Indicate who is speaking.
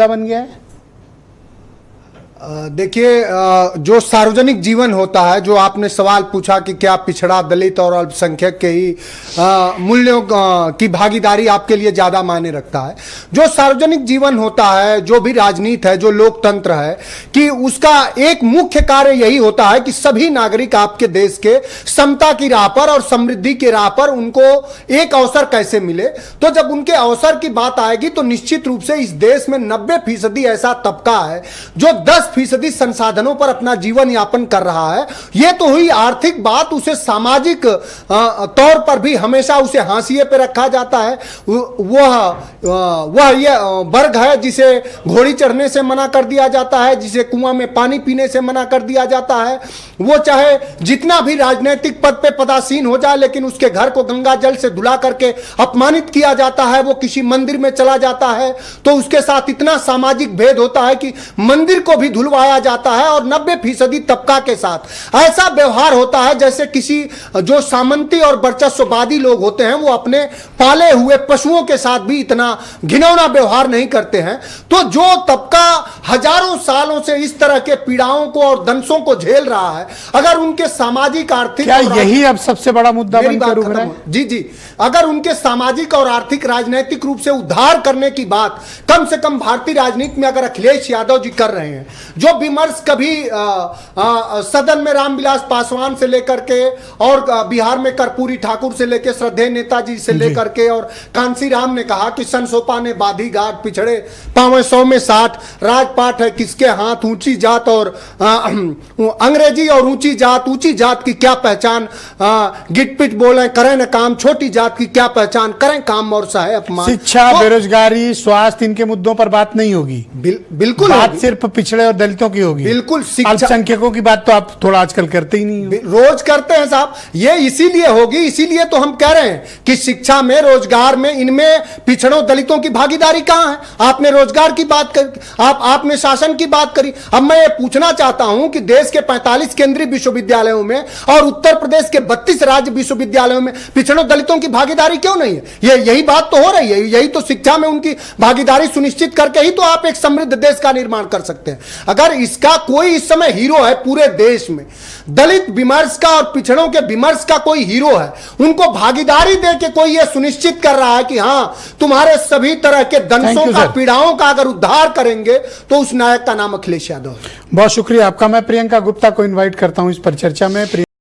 Speaker 1: बन गया है?
Speaker 2: देखिए, जो सार्वजनिक जीवन होता है, जो आपने सवाल पूछा कि क्या पिछड़ा, दलित और अल्पसंख्यक के ही मूल्यों की भागीदारी आपके लिए ज़्यादा मायने रखता है। जो सार्वजनिक जीवन होता है, जो भी राजनीति है, जो लोकतंत्र है, कि उसका एक मुख्य कार्य यही होता है कि सभी नागरिक आपके देश के समता की राह पर और समृद्धि की राह पर उनको एक अवसर कैसे मिले। तो जब उनके अवसर की बात आएगी तो निश्चित रूप से इस देश में 90% ऐसा तबका है जो 10% संसाधनों पर अपना जीवन यापन कर रहा है। यह तो हुई आर्थिक बात, उसे सामाजिक तौर पर भी हमेशा उसे हाशिए पे रखा जाता है। वह यह वर्ग है जिसे घोड़ी चढ़ने से मना कर दिया जाता है, जिसे कुआं में पानी पीने से मना कर दिया जाता है। वो चाहे जितना भी राजनीतिक पद पे पदासीन हो जाए, लेकिन उसके घर को गंगा जल से धुला करके अपमानित किया जाता है। वो किसी मंदिर में चला जाता है तो उसके साथ इतना सामाजिक भेद होता है कि मंदिर को भी धुलवाया जाता है। और 90% तबका के साथ ऐसा व्यवहार होता है जैसे किसी जो सामंती और वर्चस्ववादी लोग होते हैं वो अपने पाले हुए पशुओं के साथ भी इतना घिनौना व्यवहार नहीं करते हैं। तो जो तबका हजारों सालों से इस तरह के पीड़ाओं को और दंशों को झेल रहा है, अगर उनके सामाजिक आर्थिक,
Speaker 1: क्या यही अब सबसे बड़ा मुद्दा बनकर उभरा है?
Speaker 2: जी जी, अगर उनके सामाजिक और आर्थिक राजनीतिक रूप से उद्धार करने की बात कम से कम भारतीय राजनीति में अगर अखिलेश यादव जी कर रहे हैं, जो विमर्श कभी सदन में रामविलास पासवान से लेकर के और बिहार में कर्पूरी ठाकुर से लेकर श्रद्धेय नेताजी से लेकर के और कांसी राम ने कहा कि सनसोपा ने बाधी घाट, पिछड़े पांव 100 में 60, राजपाट है किसके हाथ, ऊंची जात और अंग्रेजी और ऊंची जात की क्या पहचान, गिट पिट बोले करें न काम, छोटी जात की क्या पहचान, करें काम और सहे अपमान।
Speaker 1: शिक्षा, बेरोजगारी, स्वास्थ्य, इनके मुद्दों पर बात नहीं होगी।
Speaker 2: बिल्कुल
Speaker 1: बात सिर्फ पिछड़े और दलितों की होगी।
Speaker 2: बिल्कुल।
Speaker 1: अल्पसंख्यकों की बात तो आप थोड़ा आजकल करते ही नहीं हो।
Speaker 2: रोज करते हैं साहब, ये इसीलिए होगी, इसीलिए तो हम कह रहे हैं कि शिक्षा में, रोजगार में, इनमें पिछड़ों दलितों की भागीदारी कहां है। आपने रोजगार की बात करी, आपने शासन की बात करी। अब मैं ये पूछना चाहता हूं कि देश के 45 केंद्रीय विश्वविद्यालयों में और उत्तर प्रदेश के 32 राज्य विश्वविद्यालयों में पिछड़ों दलितों की भागीदारी क्यों नहीं है? यही बात तो हो रही है। यही तो शिक्षा में उनकी भागीदारी सुनिश्चित करके ही तो आप एक समृद्ध देश का निर्माण कर सकते हैं। अगर इसका कोई इस समय हीरो है पूरे देश में, दलित विमर्श का और पिछड़ों के विमर्श का कोई हीरो है, उनको भागीदारी देके कोई यह सुनिश्चित कर रहा है कि हां तुम्हारे सभी तरह के दंशों का, पीड़ाओं का अगर उद्धार करेंगे, तो उस नायक का नाम अखिलेश यादव है।
Speaker 1: बहुत शुक्रिया आपका। मैं प्रियंका गुप्ता को इनवाइट करता हूं इस पर चर्चा में।